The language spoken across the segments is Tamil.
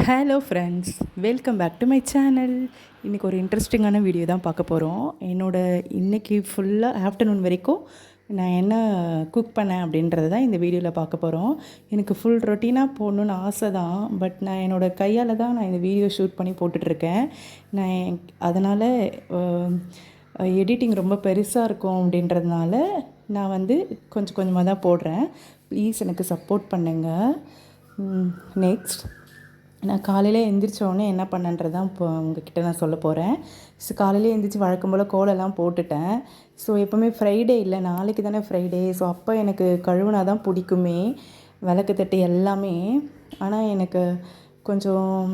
Hello friends, welcome back to my channel. இன்றைக்கி ஒரு இன்ட்ரெஸ்டிங்கான வீடியோ தான் பார்க்க போகிறோம். இன்றைக்கி ஃபுல்லாக ஆஃப்டர்நூன் வரைக்கும் நான் என்ன குக் பண்ணேன் அப்படின்றத தான் இந்த வீடியோவில் பார்க்க போகிறோம். எனக்கு ஃபுல் ரொட்டீனாக போடணுன்னு ஆசை தான், பட் நான் என்னோடய கையால் தான் நான் இந்த வீடியோ ஷூட் பண்ணி போட்டுட்ருக்கேன். அதனால் எடிட்டிங் ரொம்ப பெருசாக இருக்கும் அப்படின்றதுனால நான் கொஞ்சம் கொஞ்சமாக தான் போடுறேன். ப்ளீஸ் எனக்கு சப்போர்ட் பண்ணுங்கள். நெக்ஸ்ட், நான் காலையில் எழுந்திரிச்சோடனே என்ன பண்ணேன்றது தான் இப்போ உங்ககிட்ட நான் சொல்ல போகிறேன். ஸோ காலையில் எழுந்திரிச்சி வழக்கம் போல் கோலெல்லாம் போட்டுட்டேன். ஸோ எப்போவுமே ஃப்ரைடே இல்லை, நாளைக்கு தானே ஃப்ரைடே. ஸோ அப்போ எனக்கு கழுவுனா தான் பிடிக்குமே, விளக்கு தட்டு எல்லாமே. ஆனால் எனக்கு கொஞ்சம்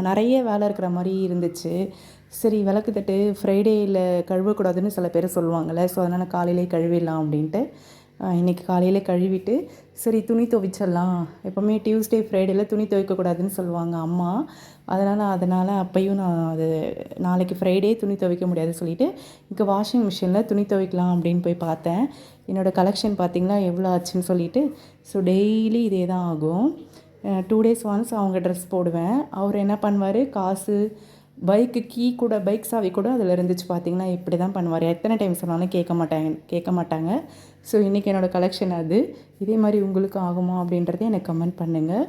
நிறைய வேலை இருக்கிற மாதிரி இருந்துச்சு. சரி, விளக்கு தட்டு ஃப்ரைடேயில் கழுவக்கூடாதுன்னு சில பேர் சொல்லுவாங்கள்ல. ஸோ அதனால் காலையிலே கழுவிடலாம் அப்படின்ட்டு இன்றைக்கி காலையில் கழுவிட்டு, சரி துணி துவைச்சிடலாம். எப்போவுமே டியூஸ்டே ஃப்ரைடேயில் துணி துவைக்கக்கூடாதுன்னு சொல்லுவாங்க அம்மா. அதனால் அப்பையும் நான் நாளைக்கு ஃப்ரைடே துணி துவைக்க முடியாது சொல்லிவிட்டு இங்கே வாஷிங் மிஷினில் துணி துவைக்கலாம் அப்படின்னு போய் பார்த்தேன். என்னோடய கலெக்ஷன் பார்த்திங்கன்னா எவ்வளோ ஆச்சுன்னு சொல்லிவிட்டு. ஸோ டெய்லி இதே தான் ஆகும். 2 days ஒன்ஸ் அவங்க ட்ரெஸ் போடுவேன். அவர் என்ன பண்ணுவார், காசு, பைக்கு கீ கூட, பைக் சாவி கூட அதில் இருந்துச்சு. பார்த்திங்கன்னா இப்படி தான் பண்ணுவார். எத்தனை டைம் சொன்னாலும் கேட்க மாட்டாங்க. ஸோ இன்றைக்கி என்னோடய கலெக்ஷன் அது. இதே மாதிரி உங்களுக்கு ஆகுமா அப்படின்றத எனக்கு கமெண்ட் பண்ணுங்கள்.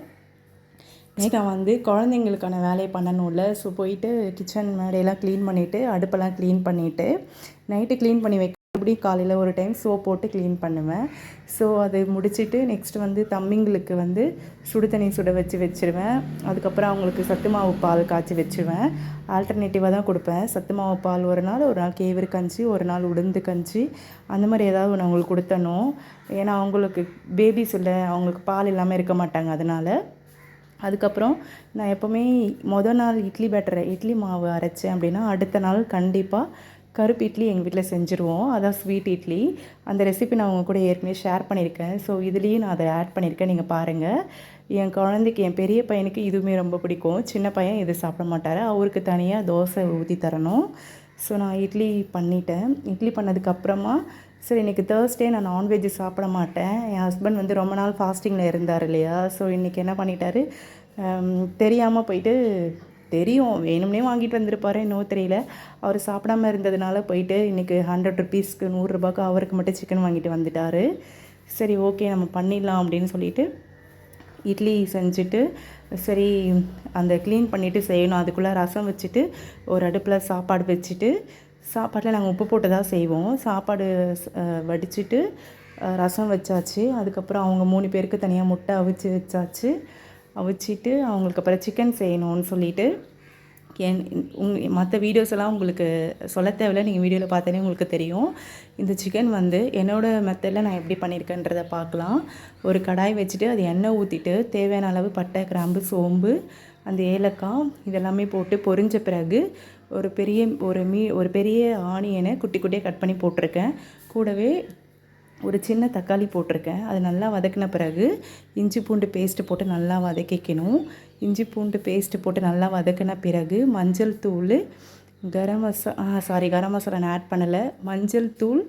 நெக்ஸ்ட், நான் குழந்தைங்களுக்கான வேலையை பண்ணணும்ல. ஸோ போயிட்டு கிச்சன் மேடையெல்லாம் க்ளீன் பண்ணிவிட்டு, அடுப்பெல்லாம் க்ளீன் பண்ணிவிட்டு, நைட்டு க்ளீன் பண்ணி மறுபடியும் காலையில் ஒரு டைம் சோப் போட்டு க்ளீன் பண்ணுவேன். ஸோ அது முடிச்சுட்டு நெக்ஸ்ட் தம்பிங்களுக்கு சுடு தண்ணி சுட வச்சுருவேன். அதுக்கப்புறம் அவங்களுக்கு சத்து மாவு பால் காய்ச்சி வச்சுருவேன். ஆல்டர்னேட்டிவாக தான் கொடுப்பேன். சத்து மாவு பால் ஒரு நாள் கேவுரு கஞ்சி, ஒரு நாள் உளுந்து கஞ்சி, அந்த மாதிரி ஏதாவது ஒன்று அவங்களுக்கு கொடுத்தணும். ஏன்னா அவங்களுக்கு பேபிஸ் இல்லை, அவங்களுக்கு பால் இல்லாமல் இருக்க மாட்டாங்க. அதனால் அதுக்கப்புறம் நான் எப்போவுமே நாள் இட்லி மாவு அரைச்சேன் அப்படின்னா அடுத்த நாள் கண்டிப்பாக கருப்பு இட்லி எங்கள் வீட்டில் செஞ்சுருவோம். அதான் ஸ்வீட் இட்லி. அந்த ரெசிபி நான் உங்கள் கூட ஏற்கனவே ஷேர் பண்ணியிருக்கேன். ஸோ இதுலேயும் நான் அதை ஆட் பண்ணியிருக்கேன், நீங்கள் பாருங்கள். என் குழந்தைக்கு, என் பெரிய பையனுக்கு இதுவுமே ரொம்ப பிடிக்கும். சின்ன பையன் இது சாப்பிட மாட்டார். அவருக்கு தனியாக தோசை ஊற்றி தரணும். ஸோ நான் இட்லி பண்ணிட்டேன். இட்லி பண்ணதுக்கப்புறமா சரி, இன்றைக்கி தேர்ஸ்டே நான் நான்வெஜ் சாப்பிட மாட்டேன். என் ஹஸ்பண்ட் ரொம்ப நாள் ஃபாஸ்டிங்கில் இருந்தார் இல்லையா. ஸோ இன்றைக்கி என்ன பண்ணிட்டாரு, தெரியாமல் போயிட்டு, தெரியும் வேணும்னே வாங்கிட்டு வந்திருப்பாரு, இன்னும் தெரியல. அவர் சாப்பிடாமல் இருந்ததுனால போயிட்டு இன்றைக்கி 100 rupeesக்கு 100 ரூபாய்க்கு அவருக்கு மட்டும் சிக்கன் வாங்கிட்டு வந்துட்டார். சரி, ஓகே நம்ம பண்ணிடலாம் அப்படின்னு சொல்லிட்டு இட்லி செஞ்சுட்டு, சரி அந்த க்ளீன் பண்ணிவிட்டு செய்யணும். அதுக்குள்ளே ரசம் வச்சுட்டு ஒரு அடுப்பில் சாப்பாடு வச்சுட்டு, சாப்பாட்டில் நாங்கள் உப்பு போட்டு தான் செய்வோம். சாப்பாடு வடிச்சிட்டு ரசம் வச்சாச்சு. அதுக்கப்புறம் அவங்க 3 பேருக்கு தனியாக முட்டை அவிச்சு வச்சாச்சு. அவிச்சிட்டு அவங்களுக்கு அப்புறம் சிக்கன் செய்யணும்னு சொல்லிவிட்டு, மற்ற வீடியோஸ் எல்லாம் உங்களுக்கு சொல்ல தேவையில்ல, நீங்கள் வீடியோவில் பார்த்தோன்னே உங்களுக்கு தெரியும். இந்த சிக்கன் என்னோடய மெத்தடில் நான் எப்படி பண்ணியிருக்கேன்றதை பார்க்கலாம். ஒரு கடாய் வச்சுட்டு அது எண்ணெய் ஊற்றிட்டு தேவையான அளவு பட்டை, கிராம்பு, சோம்பு, அந்த ஏலக்காய் இதெல்லாமே போட்டு பொரிஞ்ச பிறகு ஒரு பெரிய ஆனியனை குட்டி குட்டியாக கட் பண்ணி போட்டிருக்கேன். கூடவே ஒரு சின்ன தக்காளி போட்டிருக்கேன். அது நல்லா வதக்கின பிறகு இஞ்சி பூண்டு பேஸ்ட்டு போட்டு நல்லா வதக்கிக்கணும். இஞ்சி பூண்டு பேஸ்ட்டு போட்டு நல்லா வதக்கின பிறகு மஞ்சள் தூள், கரம் மசாலா நான் ஆட் பண்ணலை. மஞ்சள் தூள்,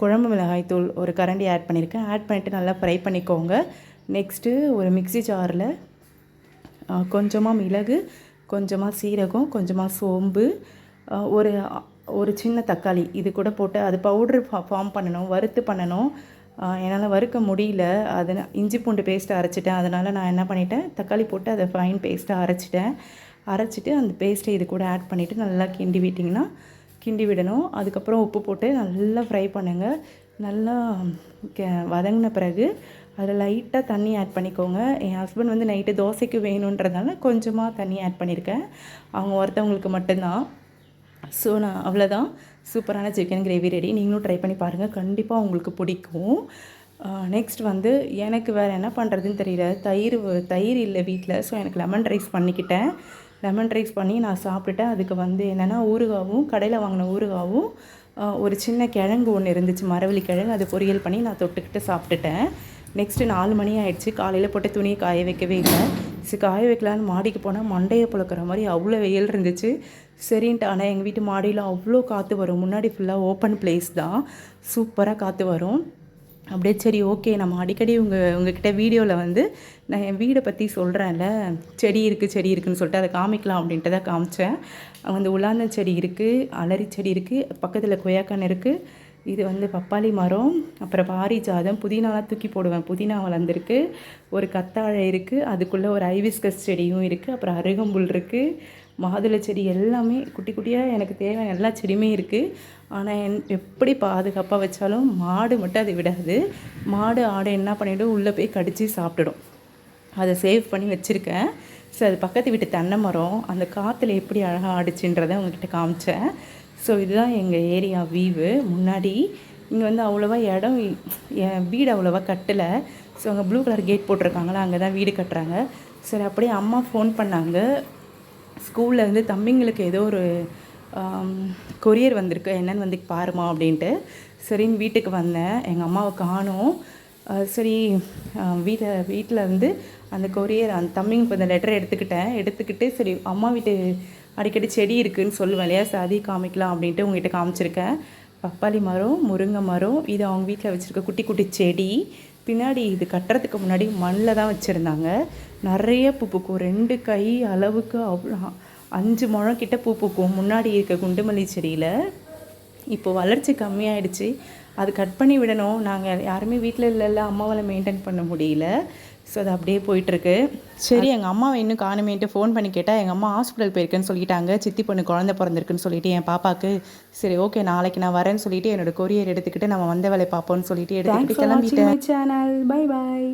குழம்பு மிளகாய் தூள் ஒரு கரண்டி ஆட் பண்ணியிருக்கேன். ஆட் பண்ணிவிட்டு நல்லா ஃப்ரை பண்ணிக்கோங்க. நெக்ஸ்ட்டு ஒரு மிக்ஸி ஜாரில் கொஞ்சமாக மிளகு, கொஞ்சமாக சீரகம், கொஞ்சமாக சோம்பு, ஒரு சின்ன தக்காளி இது கூட போட்டு அது பவுட்ரு ஃபார்ம் பண்ணணும், வறுத்து பண்ணணும். என்னால் வறுக்க முடியல. இஞ்சி பூண்டு பேஸ்ட்டை அரைச்சிட்டேன். அதனால் நான் என்ன பண்ணிட்டேன், தக்காளி போட்டு அதை ஃபைன் பேஸ்ட்டாக அரைச்சிட்டு அந்த பேஸ்ட்டை இது கூட ஆட் பண்ணிவிட்டு நல்லா கிண்டி விடணும். அதுக்கப்புறம் உப்பு போட்டு நல்லா ஃப்ரை பண்ணுங்கள். நல்லா வதங்கின பிறகு அதில் லைட்டாக தண்ணி ஆட் பண்ணிக்கோங்க. என் ஹஸ்பண்ட் நைட்டு தோசைக்கு வேணுன்றதுனால கொஞ்சமாக தண்ணி ஆட் பண்ணியிருக்கேன். அவங்க ஒருத்தவங்களுக்கு மட்டும்தான். ஸோ நான் அவ்வளோதான், சூப்பரான சிக்கன் கிரேவி ரெடி. நீங்களும் ட்ரை பண்ணி பாருங்கள், கண்டிப்பாக உங்களுக்கு பிடிக்கும். நெக்ஸ்ட் எனக்கு வேறு என்ன பண்ணுறதுன்னு தெரியல. தயிர் இல்லை வீட்டில். ஸோ எனக்கு லெமன் ரைஸ் பண்ணிக்கிட்டேன். லெமன் ரைஸ் பண்ணி நான் சாப்பிட்டுட்டேன். அதுக்கு என்னென்னா ஊறுகாவும், கடையில் வாங்கின ஊறுகாவும், ஒரு சின்ன கிழங்கு ஒன்று இருந்துச்சு, மரவள்ளி கிழங்கு, அது பொரியல் பண்ணி நான் தொட்டுக்கிட்டு சாப்பிட்டுட்டேன். நெக்ஸ்ட்டு 4 மணி ஆகிடுச்சு. காலையில் போட்டு துணியை காய வைக்கவே இல்லை. காய வைக்கலான்னு மாடிக்கு போனால் மண்டையை புழக்கிற மாதிரி அவ்வளோ வெயில் இருந்துச்சு. சரின்ட்டு, ஆனால் எங்கள் வீட்டு மாடியில் அவ்வளோ காற்று வரும். முன்னாடி ஃபுல்லாக ஓப்பன் பிளேஸ் தான், சூப்பராக காற்று வரும். அப்படியே சரி ஓகே நம்ம அடிக்கடி உங்ககிட்ட வீடியோவில் வந்து நான் என் வீடை பற்றி சொல்கிறேன்ல, செடி இருக்குதுன்னு சொல்லிட்டு அதை காமிக்கலாம் அப்படின்ட்டு தான் காமிச்சேன். வந்து உலாந்தன் செடி இருக்குது, அலரி செடி இருக்குது, பக்கத்தில் கொய்யாக்கன்று இருக்குது, இது வந்து பப்பாளி மரம், அப்புறம் பாரிஜாதம், புதினாலாம் தூக்கி போடுவேன், புதினா வளர்ந்துருக்கு, ஒரு கத்தாழை இருக்குது, அதுக்குள்ளே ஒரு ஐவிஸ்கஸ் செடியும் இருக்குது, அப்புறம் அருகம்புல் இருக்குது, மாதுளை செடி, எல்லாமே குட்டி குட்டியாக எனக்கு தேவையான எல்லா செடியுமே இருக்குது. ஆனால் எப்படி பாதுகாப்பாக வச்சாலும் மாடு மட்டும் அதை விடாது. மாடு ஆடு என்ன பண்ணிவிடும், உள்ளே போய் கடித்து சாப்பிட்டுடும். அதை சேவ் பண்ணி வச்சுருக்கேன். ஸோ அது பக்கத்து வீட்டு தென்னை மரம், அந்த காற்றுல எப்படி அழகாக ஆடிச்சுன்றதை உங்கள்கிட்ட காமிச்சேன். ஸோ இதுதான் எங்கள் ஏரியா வீவு. முன்னாடி இங்கே வந்து அவ்வளோவா இடம், என் வீடு அவ்வளோவா கட்டலை. ஸோ அங்கே ப்ளூ கலர் கேட் போட்டிருக்காங்களா, அங்கே தான் வீடு கட்டுறாங்க. சரி அப்படியே அம்மா ஃபோன் பண்ணாங்க, ஸ்கூலில் இருந்து தம்பிங்களுக்கு ஏதோ ஒரு கொரியர் வந்திருக்கு, என்னென்னு வந்து பாருமா அப்படின்ட்டு. சரின்னு வீட்டுக்கு வந்தேன், எங்கள் அம்மாவை காணோம். சரி வீட்டில் வந்து அந்த கொரியர் அந்த தம்பிங்க இப்போ இந்த லெட்டரை எடுத்துக்கிட்டு சரி அம்மா வீட்டு அடிக்கடி செடி இருக்குதுன்னு சொல்லுவேன் இல்லையா, சரி அதையும் காமிக்கலாம் அப்படின்ட்டு உங்கள்கிட்ட காமிச்சிருக்கேன். பப்பாளி மரம், முருங்கை மரம், இது அவங்க வீட்டில் வச்சுருக்க குட்டி குட்டி செடி. பின்னாடி இது கட்டுறதுக்கு முன்னாடி மண்ணில் தான் வச்சுருந்தாங்க. நிறைய பூ பூக்கும், 2 கை அளவுக்கு அவ்வளோ 5 முழம் கிட்ட பூ பூக்கும் முன்னாடி இருக்க குண்டுமல்லி செடியில். இப்போ வளர்ச்சி கம்மியாயிடுச்சு, அது கட் பண்ணி விடணும். நாங்கள் யாருமே வீட்டில் இல்லைல்ல, அம்மாவால் மெயின்டைன் பண்ண முடியல. ஸோ அது அப்படியே போயிட்டுருக்கு. சரி எங்கள் அம்மாவை இன்னும் காணுமேன்ட்டு ஃபோன் பண்ணி கேட்டால் எங்கள் அம்மா ஹாஸ்பிட்டல் போயிருக்கேன்னு சொல்லிட்டாங்க, சித்தி பொண்ணு குழந்தை பிறந்திருக்குன்னு சொல்லிட்டு என் பாப்பாவுக்கு. சரி ஓகே நாளைக்கு நான் வரேன்னு சொல்லிட்டு என்னோடய கொரியர் எடுத்துக்கிட்டு நம்ம வந்த வேலையை பார்ப்போம்னு சொல்லிட்டு எடுத்துக்கிட்டு கிளம்பிட்டேன். Channel bye bye.